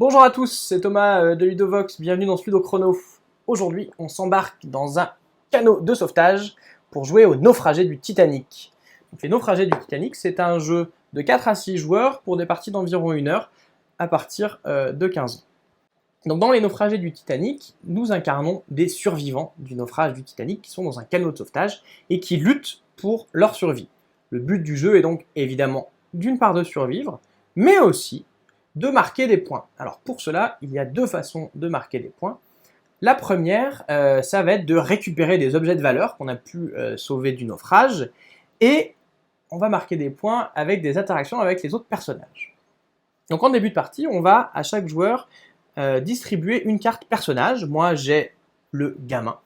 Bonjour à tous, c'est Thomas de Ludovox, bienvenue dans Ludo Chrono. Aujourd'hui, on s'embarque dans un canot de sauvetage pour jouer aux naufragés du Titanic. Donc, les naufragés du Titanic, c'est un jeu de 4 à 6 joueurs pour des parties d'environ 1 heure à partir de 15 ans. Donc dans les naufragés du Titanic, nous incarnons des survivants du naufrage du Titanic qui sont dans un canot de sauvetage et qui luttent pour leur survie. Le but du jeu est donc évidemment d'une part de survivre, mais aussi de marquer des points. Alors pour cela, il y a deux façons de marquer des points. La première, ça va être de récupérer des objets de valeur qu'on a pu sauver du naufrage, et on va marquer des points avec des interactions avec les autres personnages. Donc en début de partie, on va à chaque joueur distribuer une carte personnage. Moi j'ai le gamin,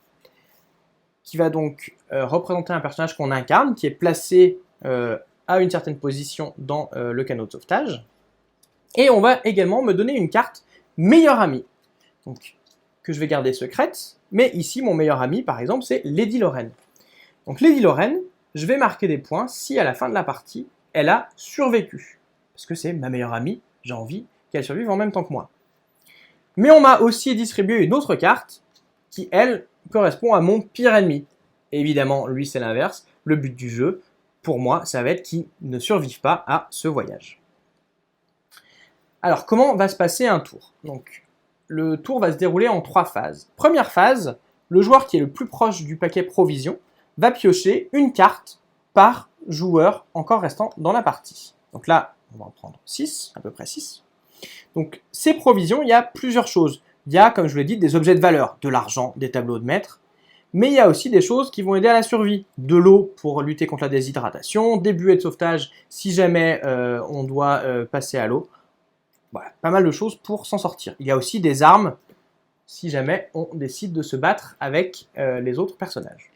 qui va donc représenter un personnage qu'on incarne, qui est placé à une certaine position dans le canot de sauvetage. Et on va également me donner une carte meilleur ami, donc, que je vais garder secrète, mais ici mon meilleur ami par exemple c'est Lady Lorraine. Donc Lady Lorraine, je vais marquer des points si à la fin de la partie elle a survécu, parce que c'est ma meilleure amie, j'ai envie qu'elle survive en même temps que moi. Mais on m'a aussi distribué une autre carte qui elle correspond à mon pire ennemi. Et évidemment lui c'est l'inverse, le but du jeu pour moi ça va être qu'il ne survive pas à ce voyage. Alors, comment va se passer un tour? Donc, le tour va se dérouler en 3 phases. Première phase, le joueur qui est le plus proche du paquet provision va piocher une carte par joueur encore restant dans la partie. Donc là, on va en prendre 6, à peu près 6. Donc, ces provisions, il y a plusieurs choses. Il y a, comme je vous l'ai dit, des objets de valeur, de l'argent, des tableaux de maître, mais il y a aussi des choses qui vont aider à la survie. De l'eau pour lutter contre la déshydratation, des buées de sauvetage si jamais on doit passer à l'eau. Voilà, pas mal de choses pour s'en sortir. Il y a aussi des armes, si jamais on décide de se battre avec les autres personnages.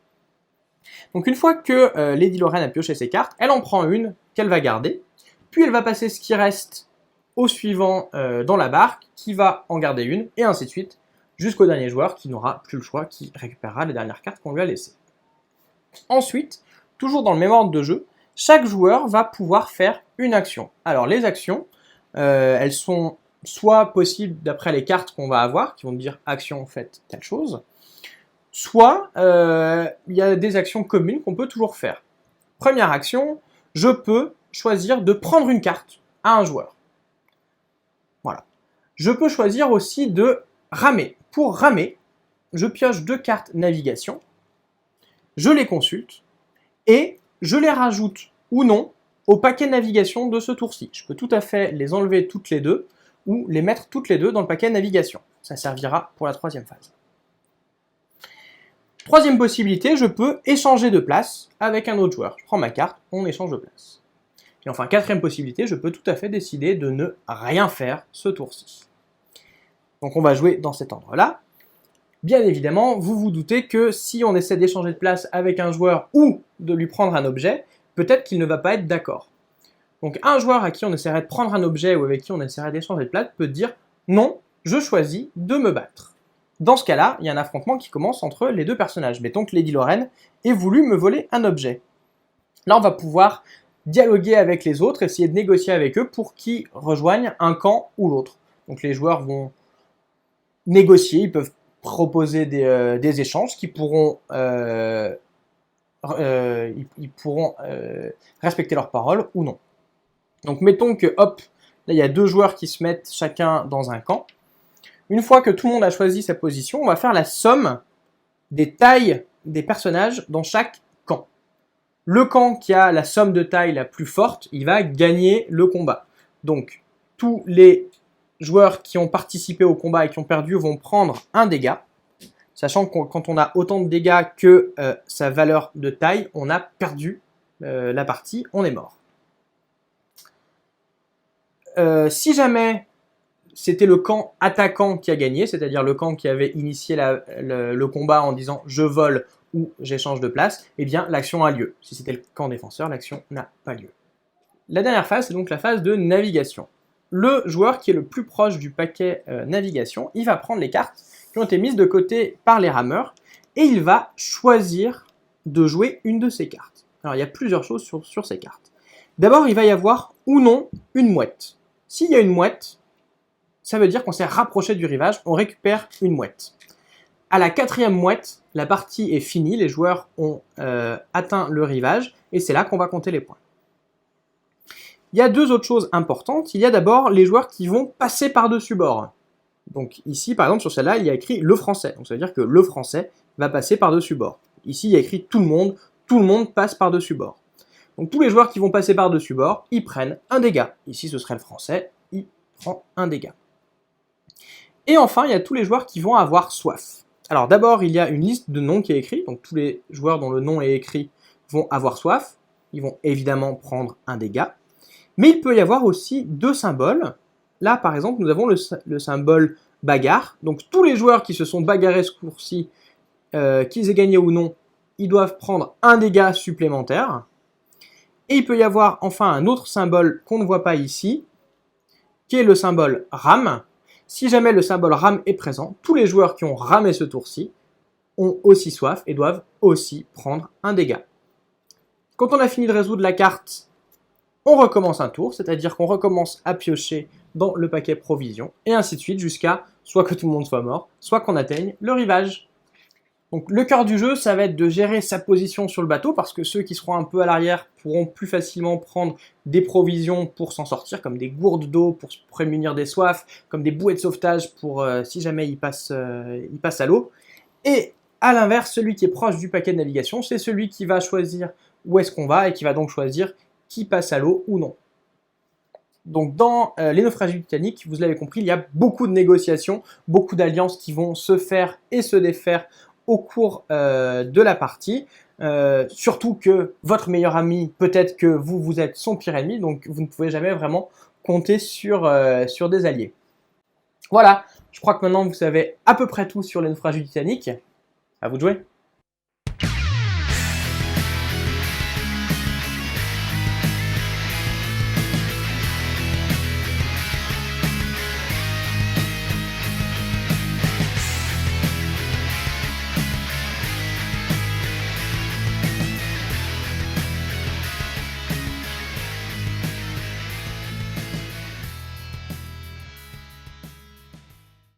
Donc une fois que Lady Lorraine a pioché ses cartes, elle en prend une qu'elle va garder, puis elle va passer ce qui reste au suivant dans la barque, qui va en garder une, et ainsi de suite, jusqu'au dernier joueur qui n'aura plus le choix, qui récupérera les dernières cartes qu'on lui a laissées. Ensuite, toujours dans le même ordre de jeu, chaque joueur va pouvoir faire une action. Alors les actions, elles sont soit possibles d'après les cartes qu'on va avoir, qui vont dire action, faites telle chose, soit il y a des actions communes qu'on peut toujours faire. Première action, je peux choisir de prendre une carte à un joueur. Voilà. Je peux choisir aussi de ramer. Pour ramer, je pioche 2 cartes navigation, je les consulte, et je les rajoute ou non au paquet navigation de ce tour-ci. Je peux tout à fait les enlever toutes les deux ou les mettre toutes les deux dans le paquet navigation. Ça servira pour la troisième phase. Troisième possibilité, je peux échanger de place avec un autre joueur. Je prends ma carte, on échange de place. Et enfin, quatrième possibilité, je peux tout à fait décider de ne rien faire ce tour-ci. Donc on va jouer dans cet ordre-là. Bien évidemment, vous vous doutez que si on essaie d'échanger de place avec un joueur ou de lui prendre un objet, peut-être qu'il ne va pas être d'accord. Donc un joueur à qui on essaierait de prendre un objet ou avec qui on essaierait d'échanger de place peut dire « Non, je choisis de me battre ». Dans ce cas-là, il y a un affrontement qui commence entre les deux personnages. Mettons que Lady Lorraine ait voulu me voler un objet. Là, on va pouvoir dialoguer avec les autres, essayer de négocier avec eux pour qu'ils rejoignent un camp ou l'autre. Donc les joueurs vont négocier, ils peuvent proposer des échanges qui pourront respecter leurs paroles ou non. Donc mettons que hop, là il y a 2 joueurs qui se mettent chacun dans un camp. Une fois que tout le monde a choisi sa position, on va faire la somme des tailles des personnages dans chaque camp. Le camp qui a la somme de taille la plus forte, il va gagner le combat. Donc tous les joueurs qui ont participé au combat et qui ont perdu vont prendre un dégât, sachant que quand on a autant de dégâts que sa valeur de taille, on a perdu la partie, on est mort. Si jamais c'était le camp attaquant qui a gagné, c'est-à-dire le camp qui avait initié le combat en disant « je vole » ou « j'échange de place », eh bien l'action a lieu. Si c'était le camp défenseur, l'action n'a pas lieu. La dernière phase, c'est donc la phase de navigation. Le joueur qui est le plus proche du paquet navigation, il va prendre les cartes qui ont été mises de côté par les rameurs et il va choisir de jouer une de ces cartes. Alors il y a plusieurs choses sur ces cartes. D'abord, il va y avoir ou non une mouette. S'il y a une mouette, ça veut dire qu'on s'est rapproché du rivage, on récupère une mouette. À la 4e mouette, la partie est finie, les joueurs ont atteint le rivage, et c'est là qu'on va compter les points. Il y a 2 autres choses importantes. Il y a d'abord les joueurs qui vont passer par-dessus bord. Donc ici, par exemple, sur celle-là, il y a écrit le français. Donc ça veut dire que le français va passer par-dessus bord. Ici, il y a écrit tout le monde passe par-dessus bord. Donc tous les joueurs qui vont passer par-dessus bord, ils prennent un dégât. Ici, ce serait le français, il prend un dégât. Et enfin, il y a tous les joueurs qui vont avoir soif. Alors d'abord, il y a une liste de noms qui est écrite. Donc tous les joueurs dont le nom est écrit vont avoir soif. Ils vont évidemment prendre un dégât. Mais il peut y avoir aussi 2 symboles. Là, par exemple, nous avons le symbole bagarre. Donc tous les joueurs qui se sont bagarrés ce cours-ci, qu'ils aient gagné ou non, ils doivent prendre un dégât supplémentaire. Et il peut y avoir enfin un autre symbole qu'on ne voit pas ici, qui est le symbole rame. Si jamais le symbole rame est présent, tous les joueurs qui ont ramé ce tour-ci ont aussi soif et doivent aussi prendre un dégât. Quand on a fini de résoudre la carte, on recommence un tour, c'est-à-dire qu'on recommence à piocher dans le paquet provision, et ainsi de suite jusqu'à soit que tout le monde soit mort, soit qu'on atteigne le rivage. Donc le cœur du jeu, ça va être de gérer sa position sur le bateau, parce que ceux qui seront un peu à l'arrière pourront plus facilement prendre des provisions pour s'en sortir, comme des gourdes d'eau pour se prémunir des soifs, comme des bouées de sauvetage pour si jamais il passe à l'eau. Et à l'inverse, celui qui est proche du paquet de navigation, c'est celui qui va choisir où est-ce qu'on va, et qui va donc choisir qui passe à l'eau ou non. Donc dans les naufrages du Titanic, vous l'avez compris, il y a beaucoup de négociations, beaucoup d'alliances qui vont se faire et se défaire au cours de la partie. Surtout que votre meilleur ami, peut-être que vous êtes son pire ennemi, donc vous ne pouvez jamais vraiment compter sur des alliés. Voilà, je crois que maintenant vous savez à peu près tout sur les naufrages du Titanic. À vous de jouer.